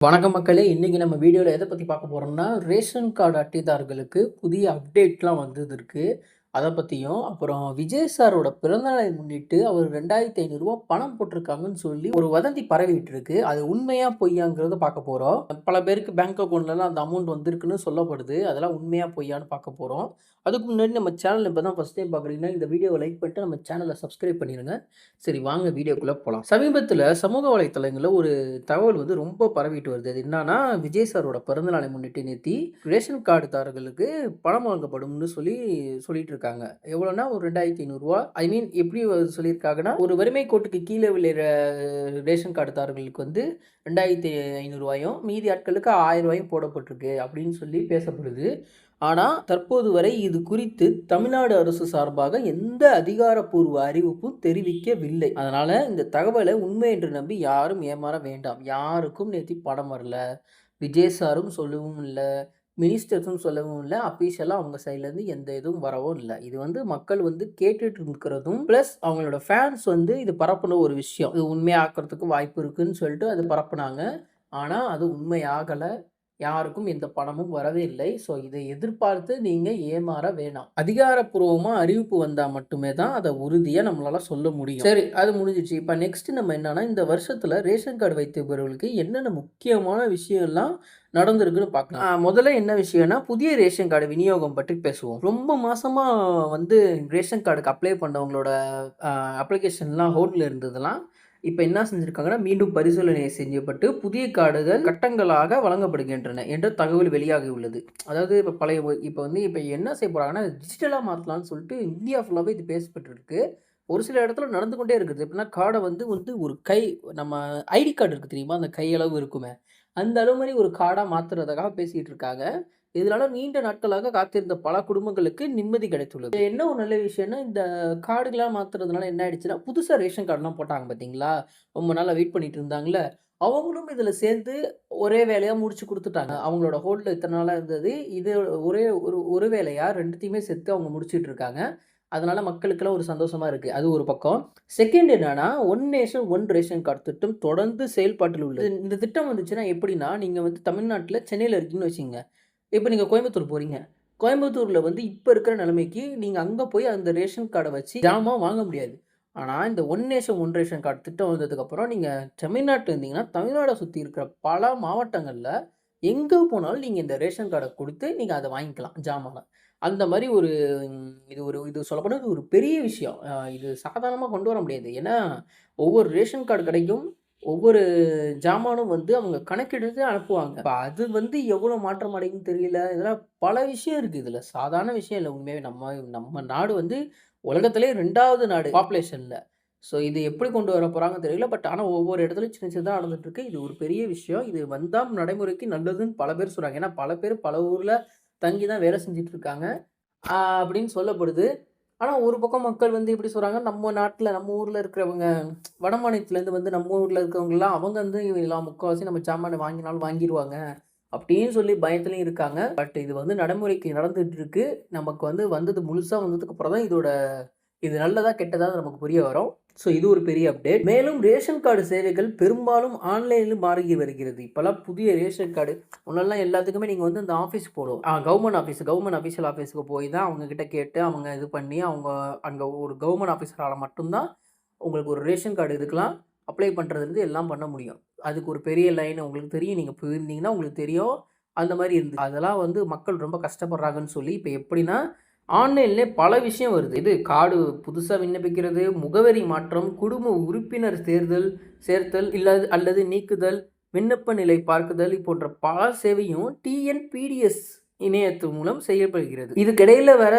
வணக்கம் மக்களே! இன்னைக்கு நம்ம வீடியோல எத பத்தி பார்க்க போறோம்னா, ரேஷன் கார்டு அட்டைதாரர்களுக்கு புதிய அப்டேட்லாம் வந்தது இருக்கு. அத பத்தியும், அப்புறம் விஜய் சாரோட பிறந்தநாளை முன்னிட்டு அவர் ரூ. 2500 பணம் போட்டிருக்காங்கன்னு சொல்லி ஒரு வதந்தி பரவிட்டு இருக்கு. அது உண்மையா பொய்யாங்கிறத பார்க்க போறோம். பல பேருக்கு பேங்க் அக்கவுண்ட்லலாம் அந்த அமௌண்ட் வந்திருக்குன்னு சொல்லப்படுது. அதெல்லாம் உண்மையா பொய்யான்னு பார்க்க போறோம். அதுக்கு முன்னாடி நம்ம சேனல் இப்ப தான் ஃபர்ஸ்ட் டைம் பார்க்குறீங்கன்னா, இந்த வீடியோவ லைக் பண்ணிட்டு நம்ம சேனல சப்ஸ்கிரைப் பண்ணிருங்க. சரி வாங்க வீடியோக்குள்ள போலாம். சமீபத்தில சமூக வலைதளங்கள்ல ஒரு தகவல் வந்து ரொம்ப பரவிட்டு வருது. அது என்னன்னா, விஜய் சாரோட பிறந்தநாளை முன்னிட்டு நேத்தி ரேஷன் கார்டுதாரர்களுக்கு பணம் வழங்கப்படும்னு சொல்லிட்டு இருக்காங்க. எவ்வளோன்னா ஒரு ரூ. 2500 ஐ மீன் எப்படி சொல்லியிருக்காங்கன்னா, ஒரு வறுமை கோட்டுக்கு கீழ விளையிற ரேஷன் கார்டுதாரர்களுக்கு வந்து ரூ. 2500 மீதி ஆட்களுக்கு ரூ. 1000 போடப்பட்டிருக்கு அப்படின்னு சொல்லி பேசப்படுது. ஆனா, தற்போது வரை இது குறித்து தமிழ்நாடு அரசு சார்பாக எந்த அதிகாரப்பூர்வ அறிவிப்பும் தெரிவிக்கவில்லை. அதனால இந்த தகவல உண்மை என்று நம்பி யாரும் ஏமாற வேண்டாம். யாருக்கும் நேத்தி பணம் வரல. விஜய் சாரும் சொல்லவும் இல்ல. மினிஸ்டர்ஸும் சொல்லவும் இல்ல. அஃபிஷியலா அவங்க சைட்லேருந்து எந்த இதுவும் வரவும் இல்ல. இது வந்து மக்கள் வந்து கேட்டுட்டு இருக்கிறதும், பிளஸ் அவங்களோட ஃபேன்ஸ் வந்து இது பரப்புன ஒரு விஷயம். இது உண்மையாக்குறதுக்கு வாய்ப்பு இருக்குன்னு சொல்லிட்டு அது பரப்புனாங்க. ஆனா, அது உண்மையாகல. யாருக்கும் எந்த பணமும் வரவே இல்லை. ஸோ இதை எதிர்பார்த்து நீங்க ஏமாற வேணாம். அதிகாரப்பூர்வமா அறிவிப்பு வந்தா மட்டுமே தான் அத உறுதியா நம்மளால சொல்ல முடியும். சரி அது முடிஞ்சிருச்சு. இப்ப நெக்ஸ்ட் நம்ம என்னன்னா, இந்த வருஷத்துல ரேஷன் கார்டு வைத்திருப்பவர்களுக்கு என்னென்ன முக்கியமான விஷயம்லாம் நடந்திருக்குன்னு பார்க்கலாம். முதல்ல என்ன விஷயம்னா, புதிய ரேஷன் கார்டு விநியோகம் பற்றி பேசுவோம். ரொம்ப மாசமா வந்து ரேஷன் கார்டுக்கு அப்ளை பண்ணவங்களோட அப்ளிகேஷன்லாம் ஹோல்ட்ல இருந்ததெல்லாம் இப்ப என்ன செஞ்சிருக்காங்கன்னா, மீண்டும் பரிசீலனை செய்யப்பட்டு புதிய கார்டுகள் கட்டங்களாக வழங்கப்படுகின்றன என்ற தகவல் வெளியாகியுள்ளது. அதாவது இப்ப என்ன செய்ய போறாங்கன்னா, டிஜிட்டலா மாத்தலாம்னு சொல்லிட்டு இந்தியா ஃபுல்லாவே இது பேசப்பட்டு இருக்கு. ஒரு சில இடத்துல நடந்து கொண்டே இருக்குது. எப்படின்னா கார்ட வந்து வந்து ஒரு கை நம்ம ஐடி கார்டு இருக்கு தெரியுமா? அந்த கையளவு இருக்குமே. அந்த அளவு மாரி ஒரு கார்டா மாத்துறதுக்காக பேசிட்டு இருக்காங்க. இதனால நீண்ட நாட்களாக காத்திருந்த பல குடும்பங்களுக்கு நிம்மதி கிடைத்துள்ளது. இதுல என்ன ஒரு நல்ல விஷயம்னா, இந்த கார்டுகள்லாம் மாத்துறதுனால என்ன ஆயிடுச்சுன்னா, புதுசா ரேஷன் கார்டுலாம் போட்டாங்க பார்த்தீங்களா? ரொம்ப நாளா வெயிட் பண்ணிட்டு இருந்தாங்கல்ல, அவங்களும் இதுல சேர்ந்து ஒரே வேலையா முடிச்சு குடுத்துட்டாங்க. அவங்களோட ஹோல்ட்ல இத்தன நாளா இருந்தது. இது ஒரே ஒரு வேலையா 2த்தையுமே சேர்த்து அவங்க முடிச்சுட்டு இருக்காங்க. அதனால மக்களுக்கெல்லாம் ஒரு சந்தோஷமா இருக்கு. அது ஒரு பக்கம். செகண்ட் என்னன்னா, one nation one ration card திட்டம் தொடர்ந்து செயல்பாட்டில் உள்ளது. இந்த திட்டம் வந்துச்சுன்னா எப்படின்னா, நீங்க வந்து தமிழ்நாட்டுல சென்னையில இருக்கீங்கன்னு வச்சுக்கங்க. இப்ப நீங்க கோயம்புத்தூர் போறீங்க. கோயம்புத்தூர்ல வந்து இப்ப இருக்கிற நிலைமைக்கு நீங்க அங்க போய் அந்த ரேஷன் கார்ட வச்சு ஜாமான் வாங்க முடியாது. ஆனா, இந்த one nation one ration card திட்டம் வந்ததுக்கப்புறம் நீங்க தமிழ்நாட்டுல இருந்தீங்கன்னா, தமிழ்நாட சுத்தி இருக்கிற பல மாவட்டங்கள்ல எங்க போனாலும் நீங்க இந்த ரேஷன் கார்ட குடுத்து நீங்க அத வாங்கிக்கலாம் ஜாமான. அந்த மாரி ஒரு இது சொல்லப்போனா இது ஒரு பெரிய விஷயம். இது சாதாரணமா கொண்டு வர முடியாது. ஏன்னா, ஒவ்வொரு ரேஷன் கார்டு கடைக்கும் ஒவ்வொரு ஜாமானும் வந்து அவங்க கணக்கெடுத்து அனுப்புவாங்க. இப்ப அது வந்து எவ்வளோ மாற்றம் அடையும்னு தெரியல. இதெல்லாம் பல விஷயம் இருக்கு இதுல. சாதாரண விஷயம் இல்ல உண்மையாவே. நம்ம நம்ம நாடு வந்து உலகத்திலேயே 2வது நாடு பாப்புலேஷன்ல. ஸோ இது எப்படி கொண்டு வர போறாங்கன்னு தெரியல. பட் ஆனா ஒவ்வொரு இடத்துலயும் சின்ன சின்னதா நடந்துட்டு இருக்கு. இது ஒரு பெரிய விஷயம். இது வந்தா நடைமுறைக்கு நல்லதுன்னு பல பேர் சொல்றாங்க. ஏன்னா பல பேர் பல ஊர்ல தங்கி தான் வேலை செஞ்சுட்டு இருக்காங்க. அப்படின்னு சொல்லப்படுது. ஆனா, ஒரு பக்கம் மக்கள் வந்து எப்படி சொல்றாங்க, நம்ம நாட்ல, நம்ம ஊர்ல இருக்கிறவங்க, வட மாநிலத்திலேருந்து வந்து நம்ம ஊர்ல இருக்கிறவங்கலாம், அவங்க வந்து எல்லாம் முக்காவாசி நம்ம சாமான வாங்கினாலும் வாங்கிருவாங்க. அப்படின்னு சொல்லி பயத்துலயும் இருக்காங்க. பட் இது வந்து நடைமுறைக்கு நடந்துட்டு இருக்கு. நமக்கு வந்து முழுசா வந்ததுக்கு அப்புறம் தான் இது நல்லதா, கெட்டதான்னு நமக்கு புரிய வரும். ஸோ இது ஒரு பெரிய அப்டேட். மேலும் ரேஷன் கார்டு சேவைகள் பெரும்பாலும் ஆன்லைனில் மாறி வருகிறது. இப்பலாம் புதிய ரேஷன் கார்டு முன்னெல்லாம் எல்லாத்துக்குமே நீங்க வந்து இந்த ஆஃபீஸ் போணும். கவர்மெண்ட் அஃபிஷியல் ஆஃபீஸ்க்கு போய் தான் அவங்க கிட்ட கேட்டு, அவங்க இது பண்ணி, அவங்க அங்க ஒரு கவர்மெண்ட் ஆஃபீஸரால மட்டும் தான் உங்களுக்கு ஒரு ரேஷன் கார்டு இதுக்கெல்லாம் அப்ளை பண்றதுலருந்து எல்லாம் பண்ண முடியும். அதுக்கு ஒரு பெரிய லைன் உங்களுக்கு தெரியும். நீங்க போயிருந்தீங்கன்னா உங்களுக்கு தெரியும். அந்த மாரி இருந்துச்சு. அதெல்லாம் வந்து மக்கள் ரொம்ப கஷ்டப்படுறாங்கன்னு சொல்லி, இப்ப எப்படின்னா ஆன்லைன்லே பல விஷயம் வருது. இது கார்டு புதுசா விண்ணப்பிக்கிறது, முகவரி மாற்றம், குடும்ப உறுப்பினர் சேர்த்தல் அல்லது நீக்குதல், விண்ணப்ப நிலை பார்க்குதல் போன்ற பல சேவையும் டிஎன்பிடிஎஸ் இணையத்து மூலம் செய்யப்படுகிறது. இதுக்கிடையில வேற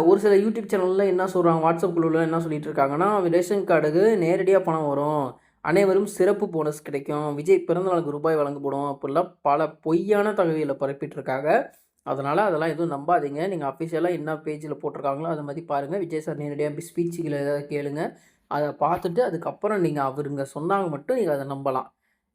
ஒரு சில யூடியூப் சேனல்ல என்ன சொல்றாங்க, வாட்ஸ்அப் குழுல என்ன சொல்லிட்டு இருக்காங்கன்னா, ரேஷன் கார்டுக்கு நேரடியா பணம் வரும். அனைவரும் சிறப்பு போனஸ் கிடைக்கும். விஜய் பிறந்தநாளுக்கு ரூபாய் வழங்கப்படும். அப்படிலாம் பல பொய்யான தகவல பரப்பிட்டு இருக்காங்க. அதெல்லாம் எதுவும் நம்பாதீங்க. நீங்க அஃபிஷியலா என்ன பேஜ்ல போட்டிருக்காங்களோ, அத மாரி பாருங்க. விஜய் சார் நேரடியா ஸ்பீச்சுகள ஏதாவது கேளுங்க. அத பார்த்துட்டு அதுக்கப்புறம் நீங்க அவருங்க சொன்னாங்க மட்டும் நீங்க அத நம்பலாம்.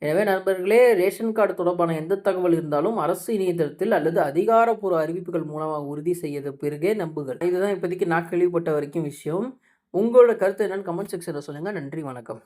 எனவே நண்பர்களே, ரேஷன் கார்டு தொடர்பான எந்த தகவல் இருந்தாலும் அரசு இணையதளத்தில் அல்லது அதிகாரப்பூர்வ அறிவிப்புகள் மூலமாக உறுதி செய்த பிறகே நம்புங்கள். இதுதான் இப்போதைக்கு நான் கேள்விப்பட்ட வரைக்கும் விஷயம். உங்களோட கருத்து என்னன்னு கமெண்ட் செக்ஷன்ல சொல்லுங்க. நன்றி, வணக்கம்.